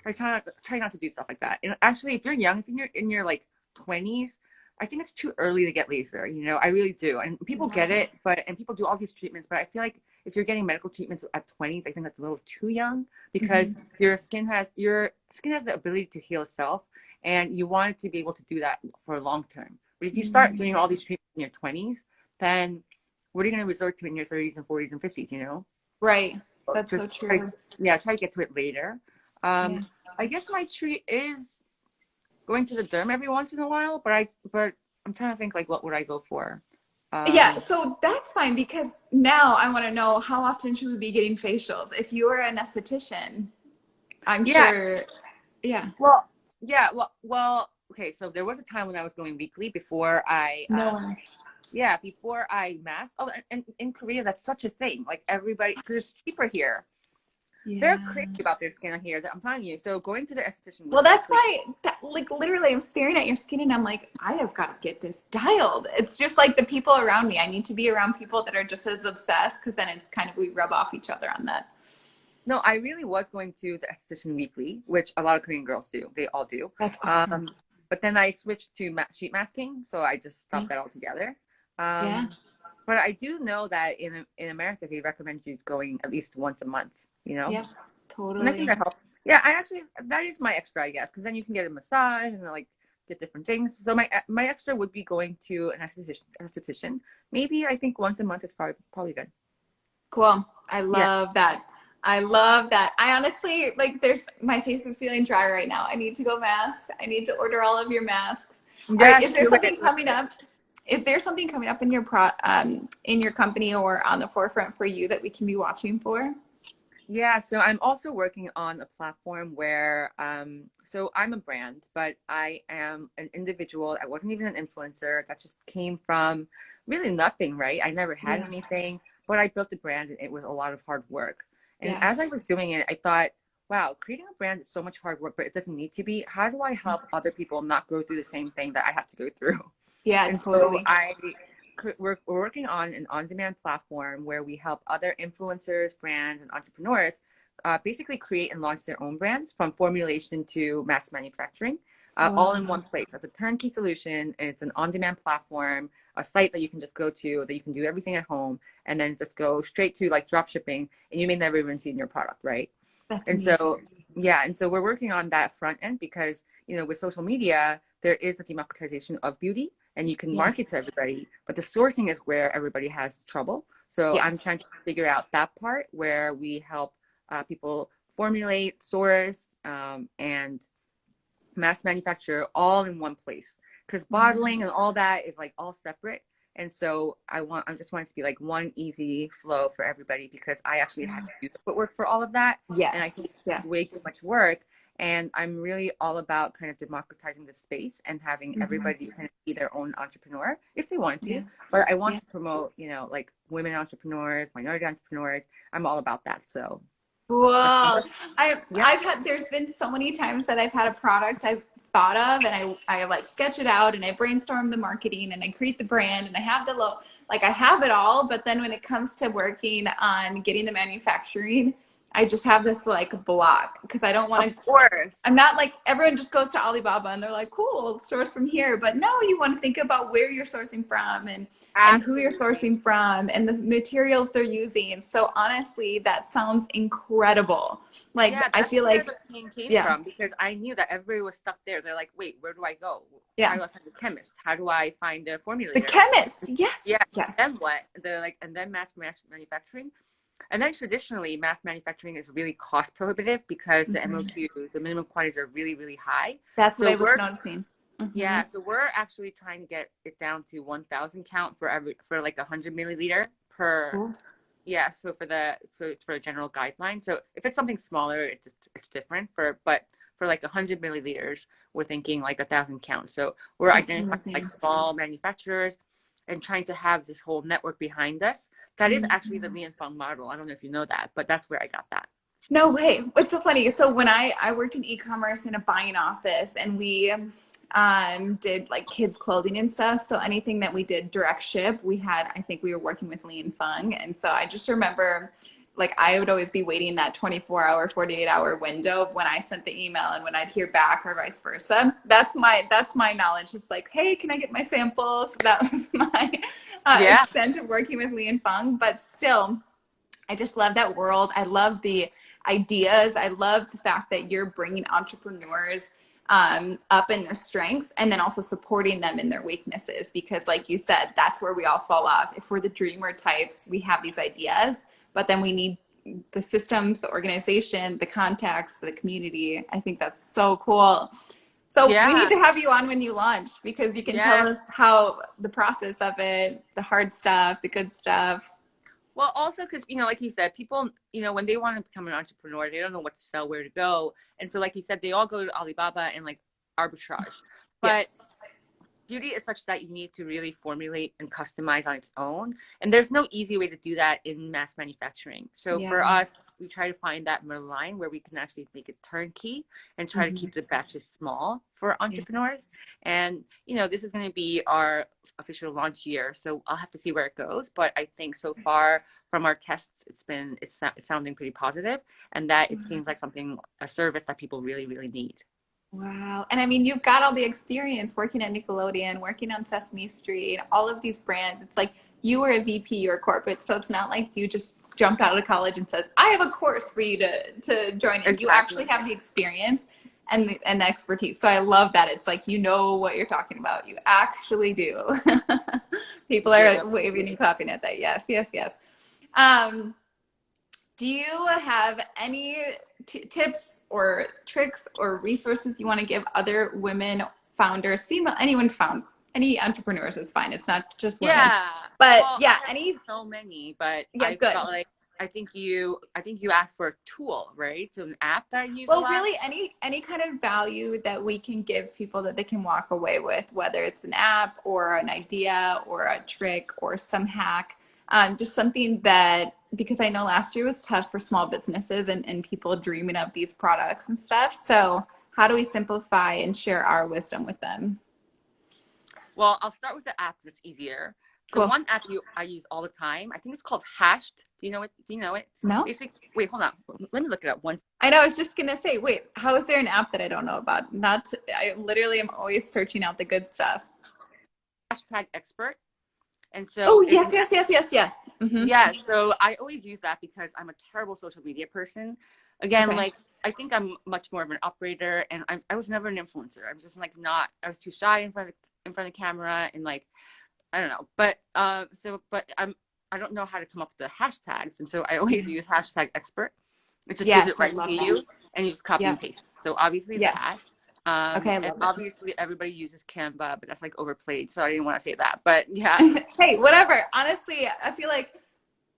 I try not to do stuff like that. And actually, if you're young, if you're in your like 20s, I think it's too early to get laser. I really do. And people get it, and people do all these treatments, but I feel like if you're getting medical treatments at 20s, I think that's a little too young, because your skin has the ability to heal itself, and you want it to be able to do that for long term. But if you start doing all these treatments in your 20s, then what are you going to resort to in your 30s and 40s and 50s, Right. That's so true. Try to get to it later. I guess my treat is going to the derm every once in a while, but I'm trying to think, like, what would I go for? Yeah, so that's fine, because now I want to know, how often should we be getting facials? If you're an esthetician, I'm sure. Yeah. Well, okay, so there was a time when I was going weekly before I No one. yeah, before I masked. Oh, and in Korea that's such a thing. Like everybody, because it's cheaper here. They're Yeah. crazy about their skin here. I'm telling you. So going to the esthetician Well, was that's actually, why, like, literally, I'm staring at your skin and I'm like, I have got to get this dialed. It's just like the people around me. I need to be around people that are just as obsessed because then it's kind of, we rub off each other on that. no, I really was going to the esthetician weekly, which a lot of Korean girls do. They all do. That's awesome. Um, but then I switched to sheet masking, so I just Yeah. stopped that altogether. Yeah. But I do know that in America they recommend you going at least once a month. You know, Yeah. and I think Totally. that helps. Yeah, I actually that is my extra, I guess, because then you can get a massage and like get different things. So my extra would be going to an esthetician. Maybe I think once a month is probably good. Cool. I Yeah. love that. I love that. I honestly, like, my face is feeling dry right now. I need to go mask. I need to order all of your masks. All right. Yes, Is there do something it. Do coming it. up? Is there something coming up in your company or on the forefront for you that we can be watching for? Yeah, so I'm also working on a platform where, so I'm a brand, but I am an individual. I wasn't even an influencer. That just came from really nothing, right? I never had Yeah. anything, but I built a brand and it was a lot of hard work. And Yeah. as I was doing it, I thought, wow, creating a brand is so much hard work, but it doesn't need to be. How do I help other people not go through the same thing that I had to go through? Yeah, And so totally. we're working on an on-demand platform where we help other influencers, brands, and entrepreneurs basically create and launch their own brands from formulation to mass manufacturing, all in one Wow. place. It's a turnkey solution. It's an on-demand platform, a site that you can just go to, that you can do everything at home, and then just go straight to like drop shipping, and you may never even see your product, right? That's And amazing. so, yeah, and so we're working on that front end because, with social media, there is a democratization of beauty and you can Yeah. market to everybody, but the sourcing is where everybody has trouble. So I'm Yes. trying to figure out that part where we help people formulate, source, and mass manufacture all in one place. Because Wow. bottling and all that is like all separate. And so I just want it to be like one easy flow for everybody because I actually had to do the footwork for all of that. And I think Yes. it's Yeah. way too much work. And I'm really all about kind of democratizing the space and having Hmm. everybody kind of be their own entrepreneur if they want to. Yeah. But I want Yeah. to promote, like women entrepreneurs, minority entrepreneurs. I'm all about that. So that's Whoa. yeah. I've had there's been so many times that I've had a product I've thought of and I like sketch it out and I brainstorm the marketing and I create the brand and I have the like I have it all, but then when it comes to working on getting the manufacturing, I just have this like block because I don't want Of to course. I'm not like everyone just goes to Alibaba and they're like, cool, source from here. But no, you want to think about where you're sourcing from and who you're Absolutely. sourcing from and the materials they're using. And so honestly, that sounds incredible. Like Yeah, I that's feel where like, the pain came yeah, from because I knew that everybody was stuck there. They're like, wait, where do I go? How yeah. do I find the chemist? How do I find the The formulator? chemist, yes, Yeah, then yes. what? They're like, and then mass manufacturing. And then traditionally, mass manufacturing is really cost prohibitive because the Hmm. MOQs, the minimum quantities are really, really high. That's what So I was noticing. Hmm. yeah, so we're actually trying to get it down to 1,000 count for like 100 milliliter per. Cool. Yeah, so it's for a general guideline. So if it's something smaller, it's different. But for like 100 milliliters, we're thinking like 1,000 counts. So we're That's identifying like amazing. small manufacturers and trying to have this whole network behind us. That is actually the Mhm. Li and Feng model. I don't know if you know that, but that's where I got that. No way. What's so funny? So when I worked in e-commerce in a buying office and we did like kids clothing and stuff. So anything that we did direct ship, I think we were working with Li and Feng. And so I just remember like I would always be waiting that 24-hour, 48-hour window of when I sent the email and when I'd hear back or vice versa. That's my knowledge. Just like, hey, can I get my samples? That was my Yeah, extent of working with Li and Feng. But still, I just love that world. I love the ideas. I love the fact that you're bringing entrepreneurs up in their strengths and then also supporting them in their weaknesses. Because, like you said, that's where we all fall off. If we're the dreamer types, we have these ideas, but then we need the systems, the organization, the contacts, the community. I think that's so cool. So we need yeah, to have you on when you launch because you can tell yes. us how the process of it, the hard stuff, the good stuff. Well, also because, like you said, people, when they want to become an entrepreneur, they don't know what to sell, where to go. And so, like you said, they all go to Alibaba and like arbitrage. But beauty is such that you need to really formulate and customize on its own. And there's no easy way to do that in mass manufacturing. So for us, we try to find that middle line where we can actually make it turnkey and try to keep the batches small for entrepreneurs. And, you know, this is going to be our official launch year. So I'll have to see where it goes. But I think so far from our tests, it's sounding pretty positive, and that it seems like a service that people really, really need. Wow. And I mean, you've got all the experience working at Nickelodeon, working on Sesame Street, all of these brands. It's like you were a VP, you're corporate. So it's not like you just jumped out of college and says, I have a course for you to join in. Exactly. You actually have the experience and the expertise. So I love that. It's like, you know what you're talking about. You actually do. People are waving and clapping at that. Yes, yes, yes. Do you have any tips or tricks or resources you want to give other women founders, female, any entrepreneurs is fine. It's not just women. Yeah. But well, yeah, so many, but yeah, I felt like I think you asked for a tool, right? So an app that I use a lot. Really any kind of value that we can give people that they can walk away with, whether it's an app or an idea or a trick or some hack. Just something that, because I know last year was tough for small businesses and people dreaming of these products and stuff. So how do we simplify and share our wisdom with them? Well, I'll start with the app that's easier. So one app I use all the time, I think it's called Hashed. Do you know it? No. Wait, hold on. Let me look it up once. I know. I was just gonna say, wait, how is there an app that I don't know about? I literally am always searching out the good stuff. #expert. And so yes. Mm-hmm. Yeah, so I always use that because I'm a terrible social media person. Again, like I think I'm much more of an operator, and I was never an influencer. I was just like I was too shy in front of the camera, and like I don't know. But I don't know how to come up with the hashtags, and so I always use #expert. It just gives it right to you, and you just copy and paste. So obviously that. And obviously everybody uses Canva, but that's like overplayed, so I didn't want to say that. But yeah. Hey, whatever. Honestly, I feel like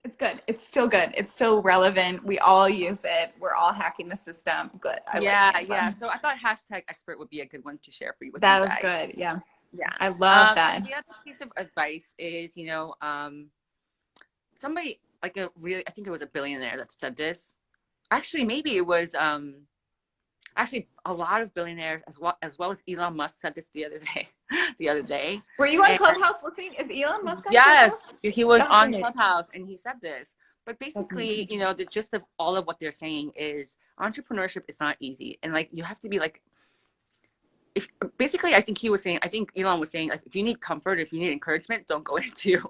it's good. It's still good. It's still relevant. We all use it. We're all hacking the system. Good. Yeah. So I thought #expert would be a good one to share for you. That was good. Yeah. Yeah. I love that. The other piece of advice is, somebody like I think it was a billionaire that said this. Actually, maybe it was actually a lot of billionaires as well as Elon Musk said this the other day. Were you on Clubhouse listening? Is Elon Musk on Yes, Clubhouse? He was on Clubhouse and he said this. But basically, the gist of all of what they're saying is entrepreneurship is not easy. And like you have to be like I think Elon was saying like if you need comfort, if you need encouragement, don't go into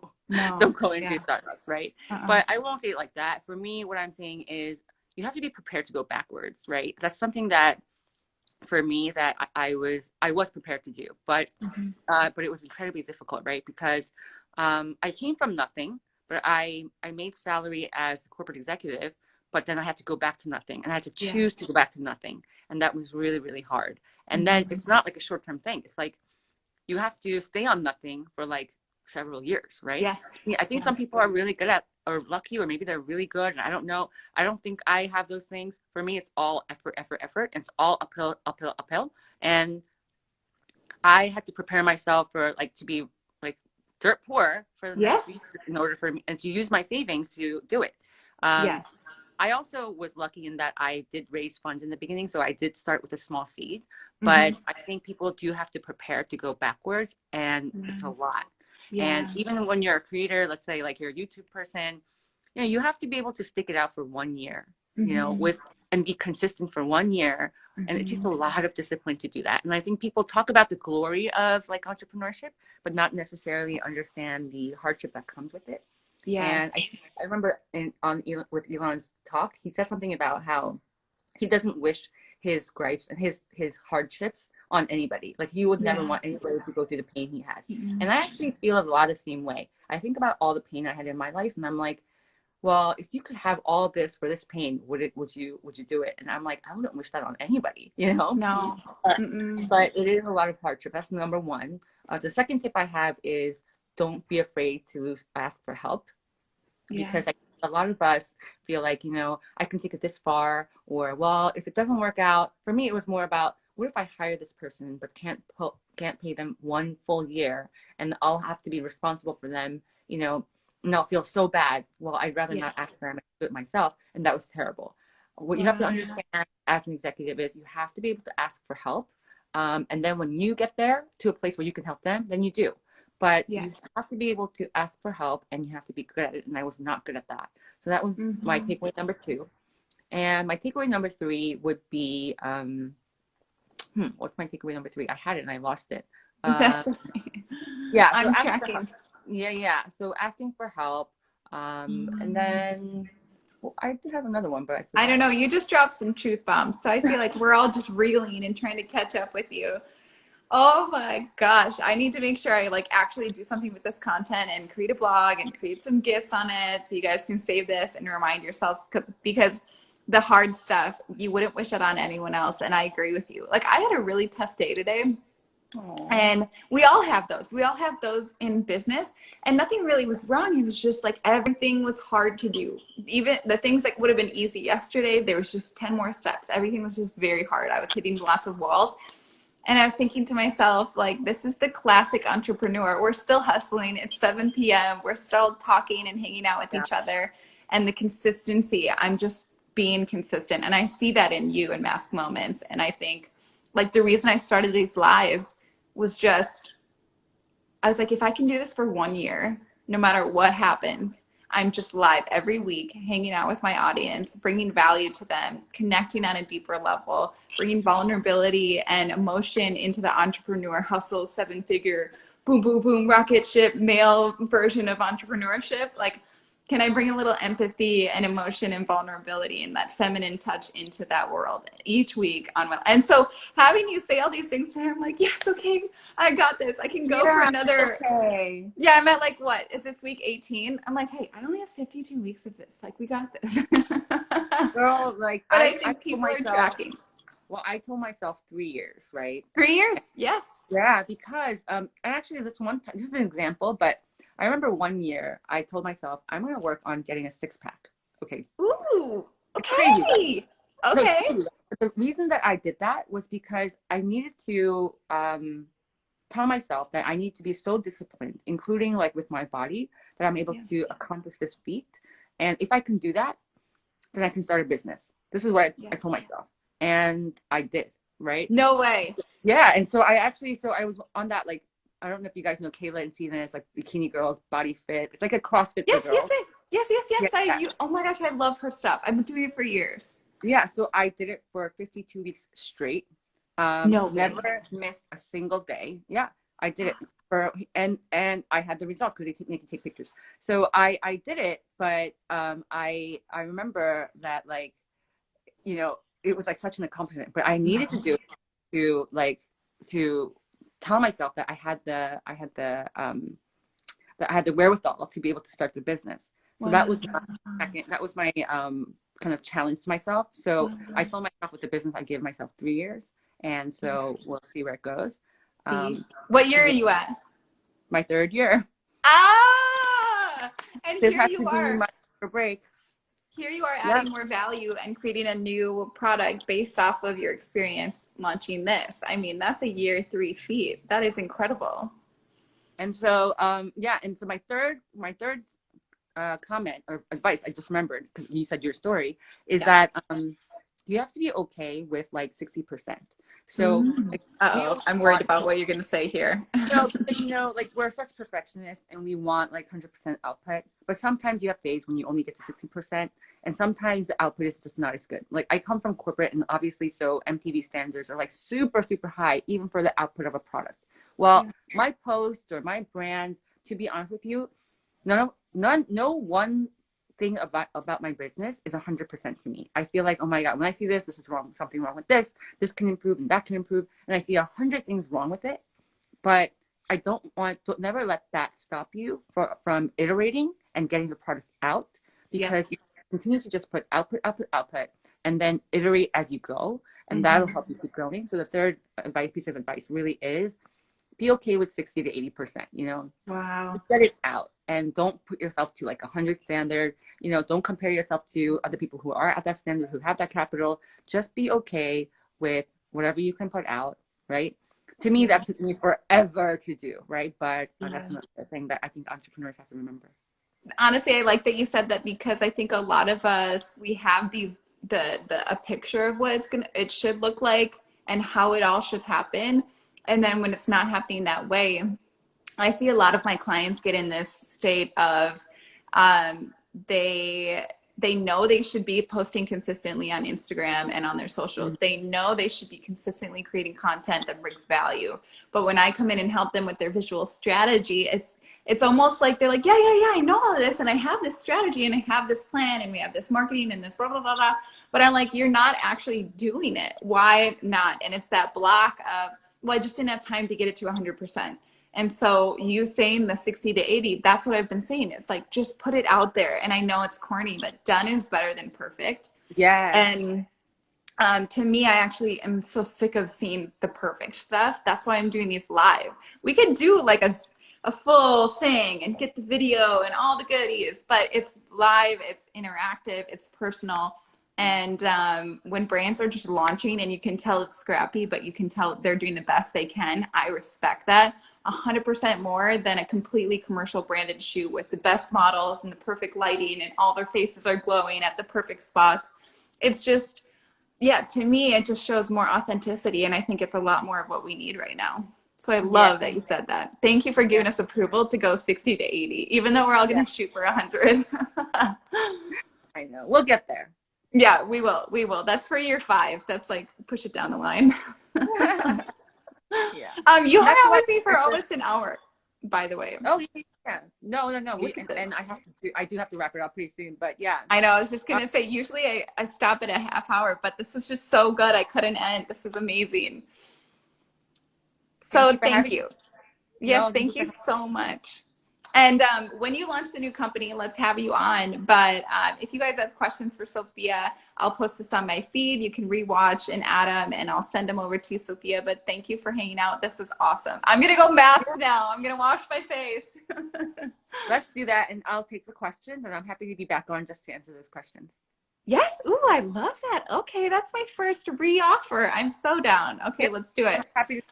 startups, right? But I won't say it like that. For me, what I'm saying is you have to be prepared to go backwards, right? That's something that for me that I was prepared to do, but it was incredibly difficult, right? Because I came from nothing, but I made salary as a corporate executive, but then I had to go back to nothing, and I had to choose to go back to nothing, and that was really, really hard. And then it's not like a short-term thing. It's like you have to stay on nothing for like several years, right? Yes. I think some people are really good at or lucky, or maybe they're really good, and I don't know. I don't think I have those things. For me, it's all effort. And it's all uphill. And I had to prepare myself for like to be like dirt poor for the next week in order for me and to use my savings to do it. I also was lucky in that I did raise funds in the beginning, so I did start with a small seed. But I think people do have to prepare to go backwards, and it's a lot. And even when you're a creator, let's say like you're a YouTube person, you have to be able to stick it out for 1 year, and be consistent for 1 year. And it takes a lot of discipline to do that. And I think people talk about the glory of like entrepreneurship, but not necessarily understand the hardship that comes with it. And I remember with Elon's talk, he said something about how he doesn't wish his gripes and his hardships on anybody. Like he would never want anybody to go through the pain he has. And I actually feel a lot the same way. I think about all the pain I had in my life, and I'm like, well, if you could have all this for this pain, would you do it? And I'm like, I wouldn't wish that on anybody, No. But it is a lot of hardship. That's number one. The second tip I have is don't be afraid to ask for help, because a lot of us feel like, I can take it this far, or, well, if it doesn't work out. For me, it was more about, what if I hire this person but can't pay them 1 full year, and I'll have to be responsible for them, and I'll feel so bad. Well, I'd rather not Yes. ask them, I do it myself, and that was terrible. What you have to Wow. understand as an executive is you have to be able to ask for help, and then when you get there to a place where you can help them, then you do. But you Yes. have to be able to ask for help, and you have to be good at it. And I was not good at that. So that was my Mm-hmm. takeaway number 2. And my takeaway number 3 would be, what's my takeaway number 3? I had it and I lost it. That's okay. Yeah. So I'm asking for help. tracking. Yeah. So asking for help. And then I did have another one, but I I don't forgot. know. You just dropped some truth bombs. So I feel like we're all just reeling and trying to catch up with you. Oh my gosh. I need to make sure I like actually do something with this content and create a blog and create some GIFs on it so you guys can save this and remind yourself, because the hard stuff, you wouldn't wish it on anyone else. And I agree with you. Like I had a really tough day today. Aww. And we all have those. We all have those in business. And nothing really was wrong. It was just like everything was hard to do. Even the things that would have been easy yesterday, there was just 10 more steps. Everything was just very hard. I was hitting lots of walls. And I was thinking to myself, like, this is the classic entrepreneur. We're still hustling. It's 7 p.m. We're still talking and hanging out with Yeah. each other. And the consistency, I'm just being consistent. And I see that in you in Mask Moments. And I think, like, the reason I started these lives was just, I was like, if I can do this for 1 year, no matter what happens, I'm just live every week, hanging out with my audience, bringing value to them, connecting on a deeper level, bringing vulnerability and emotion into the entrepreneur hustle, 7-figure, boom, boom, boom, rocket ship, male version of entrepreneurship. Like, can I bring a little empathy and emotion and vulnerability and that feminine touch into that world each week on my, and so having you say all these things to her, I'm like, yes, okay, I got this. I can go for Yeah. another. Okay. Yeah, I'm at like, what is this, week 18? I'm like, hey, I only have 52 weeks of this. Like, we got this. Girl, like But I I think told people are myself, tracking. well, I told myself 3 years, right? 3 years? Yes. Yeah, because actually this one time, this is an example, but I remember 1 year I told myself I'm gonna work on getting a 6-pack. Okay, Ooh, it's crazy, right? okay. No, it's Okay. crazy. But the reason that I did that was because I needed to tell myself that I need to be so disciplined, including like with my body, that I'm able Yeah. to accomplish this feat. And if I can do that, then I can start a business. This is what Yeah. I told myself, and I did, right? No way. Yeah, and so I was on that, like, I don't know if you guys know Kayla and Steven, it's like Bikini Girls, Body Fit. It's like a CrossFit for Yes, yes, girls. yes. Yes, yes, Yeah, yes. yeah. Oh my gosh, I love her stuff. I've been doing it for years. Yeah, so I did it for 52 weeks straight. No way. Never missed a single day. Yeah, I did it for, and I had the results because they can take pictures. So I did it, but I remember that, like, it was like such an accomplishment, but I needed to do it to tell myself that I had the wherewithal to be able to start the business. So Wow. that was my kind of challenge to myself. So I Wow. told myself with the business, I give myself 3 years. And so we'll see where it goes. See, what year are Yeah, you at? my 3rd year. Ah, and This here has you to be are. my break. Here you are Yeah. adding more value and creating a new product based off of your experience launching this. I mean, that's a year 3 feat. That is incredible. And so, yeah. And so my third comment or advice I just remembered because you said your story is Yeah. that you have to be okay with like 60%. So like, be Uh-oh, okay I'm worried want about what you're going to say here. because like we're such perfectionists and we want like 100% output, but sometimes you have days when you only get to 60%, and sometimes the output is just not as good. Like I come from corporate, and obviously so MTV standards are like super super high even for the output of a product. Well, Yeah. my posts or my brands, to be honest with you, no one thing about my business is 100% to me. I feel like, oh my God, when I see this is wrong, something wrong with this can improve and that can improve, and I see 100 things wrong with it. But I don't want to never let that stop you from iterating and getting the product out, Yeah. because you continue to just put output, and then iterate as you go, and that'll Mm-hmm. help you keep growing. So the third piece of advice really is be okay with 60 to 80%, Wow. get it out and don't put yourself to like 100 standard. Don't compare yourself to other people who are at that standard, who have that capital. Just be okay with whatever you can put out, right? To me, that took me forever to do, right? But that's another thing that I think entrepreneurs have to remember. Honestly, I like that you said that because I think a lot of us, we have a picture of what it should look like and how it all should happen. And then when it's not happening that way, I see a lot of my clients get in this state of um, they they know they should be posting consistently on Instagram and on their socials. They know they should be consistently creating content that brings value. But when I come in and help them with their visual strategy, it's almost like they're like, yeah, I know all of this and I have this strategy and I have this plan and we have this marketing and this blah blah blah blah. But I'm like, you're not actually doing it. Why not? And it's that block of, well, I just didn't have time to get it to 100%. And so you saying the 60 to 80, that's what I've been saying. It's like, just put it out there. And I know it's corny, but done is better than perfect. Yes. And to me, I actually am so sick of seeing the perfect stuff. That's why I'm doing these live. We could do like a full thing and get the video and all the goodies, but it's live, it's interactive, it's personal. And when brands are just launching and you can tell it's scrappy, but you can tell they're doing the best they can, I respect that 100% more than a completely commercial branded shoot with the best models and the perfect lighting and all their faces are glowing at the perfect spots. It's just, yeah, to me, it just shows more authenticity. And I think it's a lot more of what we need right now. So I love that you said that. Thank you for giving us approval to go 60 to 80, even though we're all going to shoot for 100. I know. We'll get there. Yeah, we will. We will. That's for year 5. That's like, push it down the line. Yeah. You hung out with me for almost an hour, by the way. Oh yeah. No. And I do have to wrap it up pretty soon, but yeah. I know. I was just going to say, usually I stop at a half hour, but this was just so good. I couldn't end. This is amazing. So thank you. Yes, thank you so much. And when you launch the new company, let's have you on. But if you guys have questions for Sophia, I'll post this on my feed. You can rewatch and add them, and I'll send them over to you, Sophia. But thank you for hanging out. This is awesome. I'm going to go mask now. I'm going to wash my face. Let's do that, and I'll take the questions, and I'm happy to be back on just to answer those questions. Yes. Ooh, I love that. Okay, that's my first re-offer. I'm so down. Okay, let's do it.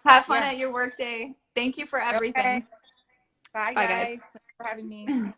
Have fun at your work day. Thank you for everything. Okay. Bye, guys. Thanks for having me.